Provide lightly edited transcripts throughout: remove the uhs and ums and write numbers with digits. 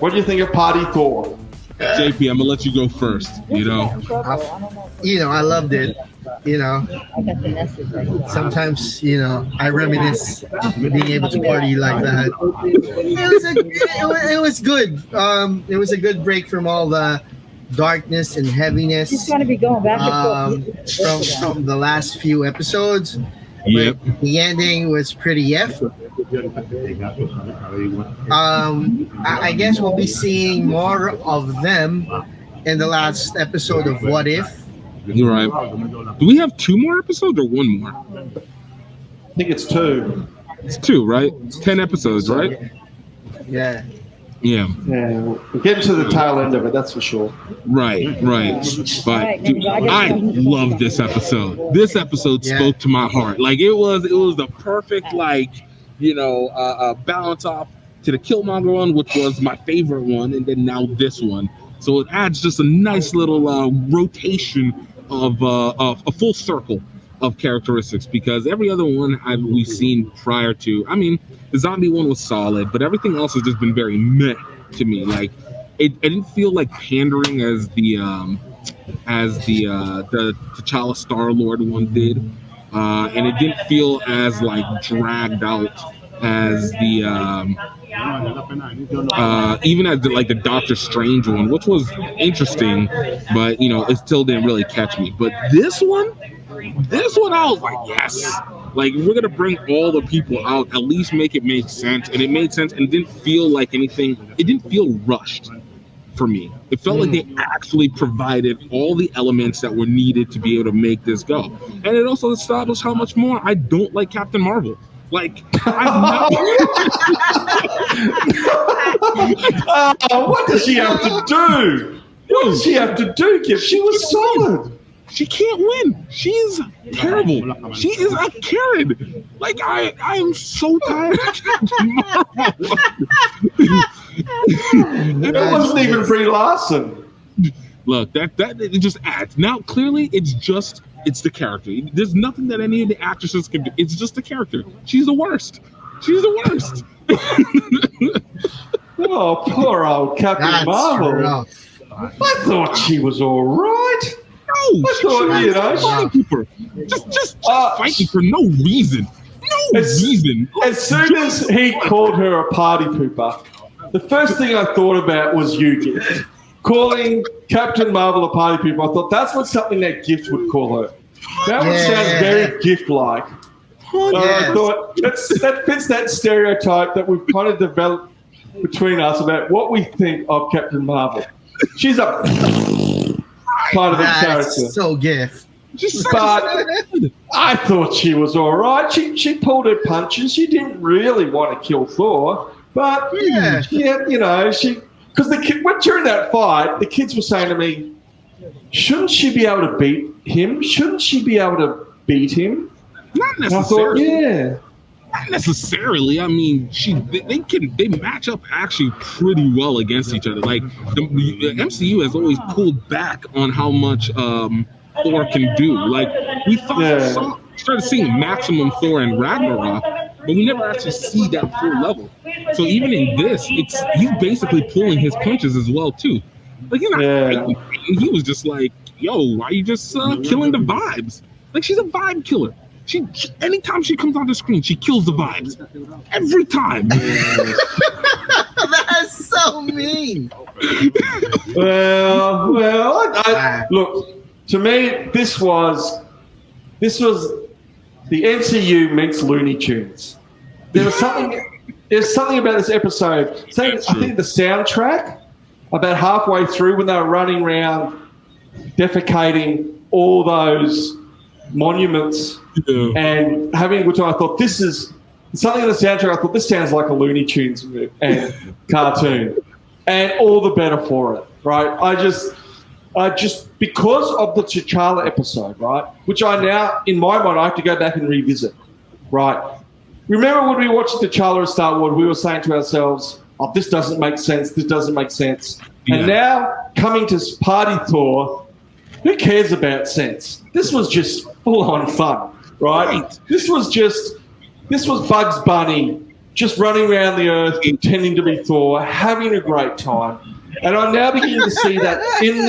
What do you think of Party Thor? JP, I'm gonna let you go first. I loved it. Sometimes I reminisce being able to party like that. It was good. It was a good break from all the darkness and heaviness. She's going to be going back and forth. From the last few episodes. Yep. But the ending was pretty I guess we'll be seeing more of them in the last episode of What If. You're right. Do we have 2 more episodes or 1 more? I think it's 2. It's 2, right? 10 episodes, right? Yeah. Yeah. Yeah, we're getting to the tail end of it, that's for sure. Right. But dude, I love this episode. This episode spoke to my heart. Like it was the perfect balance off to the Killmonger one, which was my favorite one, and then now this one. So it adds just a nice little rotation of a full circle of characteristics, because every other one we've seen prior to, I mean, the zombie one was solid, but everything else has just been very meh to me. Like it didn't feel like pandering as the T'Challa Star-Lord one did, and it didn't feel as like dragged out as the even as the Doctor Strange one, which was interesting, but it still didn't really catch me. But this one I was like, yes, like we're gonna bring all the people out, at least make it make sense. And it made sense, and it didn't feel like anything, it didn't feel rushed for me. It felt like they actually provided all the elements that were needed to be able to make this go. And it also established how much more I don't like Captain Marvel. Like, what does she have to do? What does she have to do, Kip? She was solid. She can't win. She's terrible. She is a Karen. Like, I am so tired of Captain Marvel. It wasn't even Brie Larson. Look, that it just adds. Now, clearly, it's the character. There's nothing that any of the actresses can do. It's just the character. She's the worst. Oh, poor old Captain Marvel. Rough. I thought she was all right. No, just fighting for no reason. As soon as he called her a party pooper, the first thing I thought about was you, Gift. Calling Captain Marvel a party pooper. I thought that's something that Gift would call her. That would sound very Gift-like. I thought that fits that stereotype that we've kind of developed between us about what we think of Captain Marvel. She's a part of the character. So Gift. But I thought she was all right. She pulled her punches. She didn't really want to kill Thor, but because during that fight, the kids were saying to me, "Shouldn't she be able to beat him? Shouldn't she be able to beat him?" Not necessarily. I thought, Not necessarily. I mean, they match up actually pretty well against each other. Like the MCU has always pulled back on how much Thor can do. Like we started seeing maximum Thor in Ragnarok, but we never actually see that full level. So even in this, he's basically pulling his punches as well too. Like he's not fighting. He was just like, "Yo, why are you just killing the vibes?" Like she's a vibe killer. She anytime she comes on the screen, she kills the vibes every time. That's so mean. Well, look. To me, this was the MCU meets Looney Tunes. There's something about this episode. I think the soundtrack, about halfway through when they were running around defecating all those monuments and having a good time, I thought this is something in the soundtrack. I thought this sounds like a Looney Tunes and cartoon, and all the better for it, right? I just because of the T'Challa episode, right, which I now, in my mind, I have to go back and revisit, right? Remember when we watched T'Challa of Star Wars, we were saying to ourselves, "Oh, this doesn't make sense. This doesn't make sense." Yeah. And now coming to Party Thor, who cares about sense? This was just full on fun, right? This was Bugs Bunny just running around the earth, pretending to be Thor, having a great time. And I'm now beginning to see that in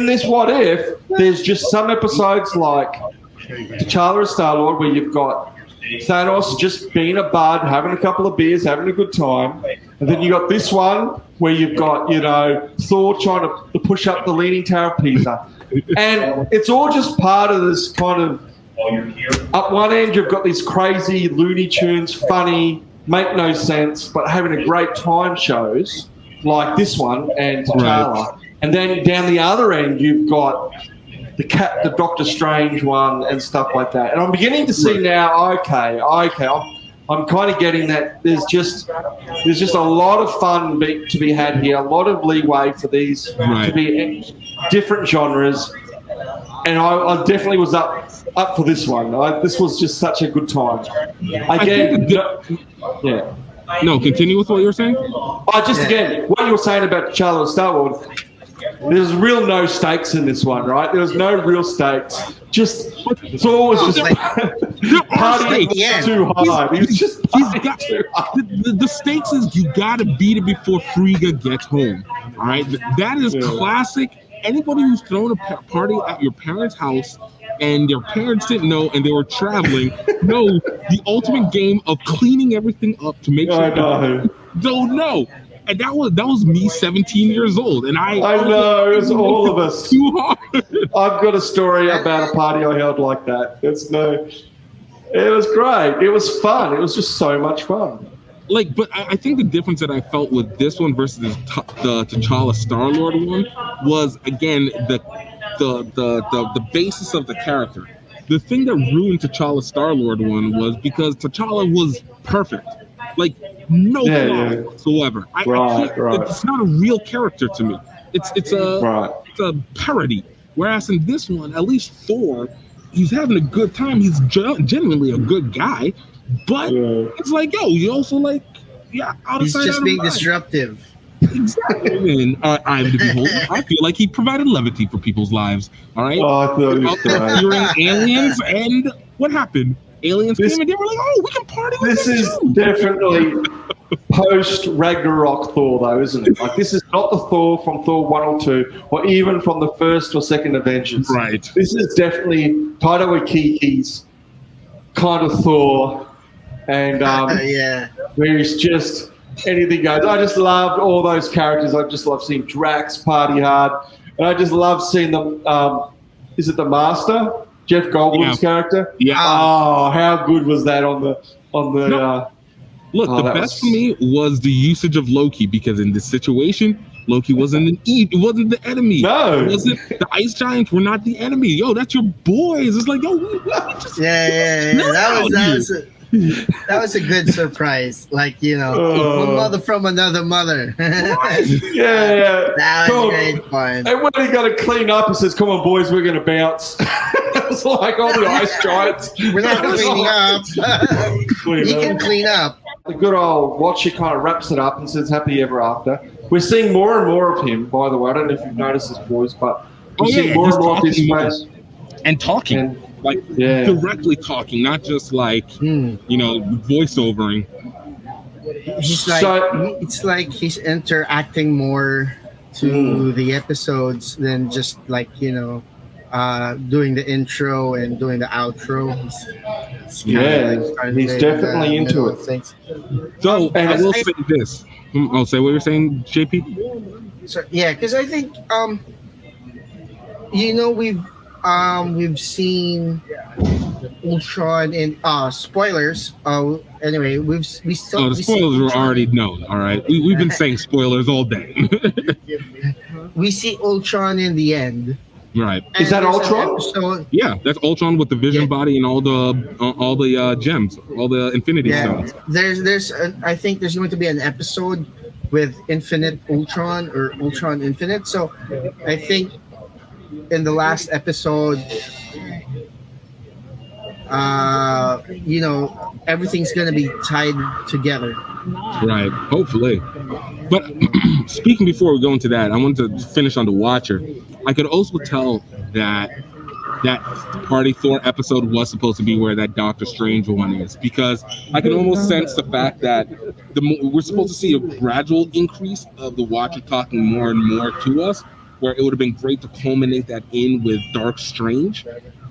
this What If, there's just some episodes like T'Challa as Star-Lord where you've got Thanos just being a bud, having a couple of beers, having a good time. And then you got this one where you've got, Thor trying to push up the Leaning Tower of Pisa. And it's all just part of this kind of, up one end you've got these crazy Looney Tunes, funny, make no sense, but having a great time shows like this one and T'Challa. Right. And then down the other end you've got the Doctor Strange one and stuff like that. And I'm beginning to see now, okay, I'm kind of getting that there's just a lot of fun to be had here, a lot of leeway for these to be in different genres. And I definitely was up for this one. This was just such a good time. Again, yeah. No, continue with what you were saying. Again, what you were saying about T'Challa and Star-Lord, there's real no stakes in this one, right? There was no real stakes. Just Thor was just partying too hard. He's just partying too hard. The stakes is you gotta beat it before Frigga gets home. All right, that is classic. Anybody who's thrown a party at your parents' house and their parents didn't know and they were traveling know the ultimate game of cleaning everything up to make sure don't know. And that was me 17 years old. And I know, it was all of us. Too hard. I've got a story about a party I held like that. It was great. It was fun. It was just so much fun. But I think the difference that I felt with this one versus the T'Challa Star-Lord one was, again, the basis of the character. The thing that ruined T'Challa Star-Lord one was because T'Challa was perfect. No flaws whatsoever. I can't, it's not a real character to me. It's a parody. Whereas in this one, at least Thor, he's having a good time. He's genuinely a good guy. But it's you also he's just being disruptive. Exactly. And I'm the beholder. I feel like he provided levity for people's lives. All right. Oh, I thought he was fearing aliens, and what happened? Aliens came and they were like, "Oh, we can party." This is definitely post Ragnarok Thor, though, isn't it? This is not the Thor from Thor 1 or 2, or even from the first or second Avengers. Right. This is definitely Taika Waititi's kind of Thor. And where he's just anything goes. I just loved all those characters. I just love seeing Drax party hard, and I just love seeing them. Is it the Master, Jeff Goldblum's character? Yeah. Oh, how good was that on the? Look, the best for me was the usage of Loki, because in this situation, Loki wasn't wasn't the enemy. No, it wasn't. The Ice Giants were not the enemy. Yo, that's your boys. It's like, yo, we just That was a good surprise. One mother from another mother. Yeah. That was great fun. And when he got to clean up, he says, "Come on, boys, we're going to bounce." It was like all the Ice Giants. We're not cleaning up. You can clean up. The good old Watcher kind of wraps it up and says, "Happy ever after." We're seeing more and more of him, by the way. I don't know if you've noticed this, boys, but we're seeing more and more of his face. And talking. Directly talking, not just voiceovering. It's like he's interacting more to the episodes than just doing the intro and doing the outro. He's definitely into it. Things. So I will say this. I'll say what you're saying, JP. So because I think we've seen Ultron in spoilers. Anyway, the spoilers were already known. All right, we've been saying spoilers all day. We see Ultron in the end. Right. Is that Ultron? Yeah, that's Ultron with the Vision body and all the gems, all the Infinity Stones. I think there's going to be an episode with Infinite Ultron or Ultron Infinite. So I think in the last episode, everything's going to be tied together. Right. Hopefully. But before we go into that, I wanted to finish on the Watcher. I could also tell that that Party Thor episode was supposed to be where that Doctor Strange one is, because I can almost sense the fact that we're supposed to see a gradual increase of the Watcher talking more and more to us, where it would have been great to culminate that in with Dark Strange.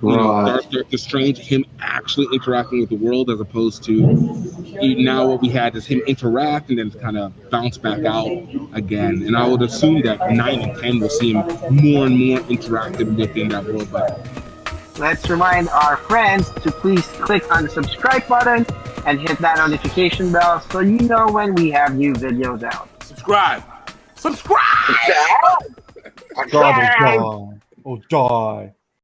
You know, Doctor Strange, him actually interacting with the world, as opposed to now what we had is him interact and then kind of bounce back out again. And I would assume that 9 and 10 will see him more and more interactive within that world. But let's remind our friends to please click on the subscribe button and hit that notification bell so you know when we have new videos out. subscribe. Die. Oh, die.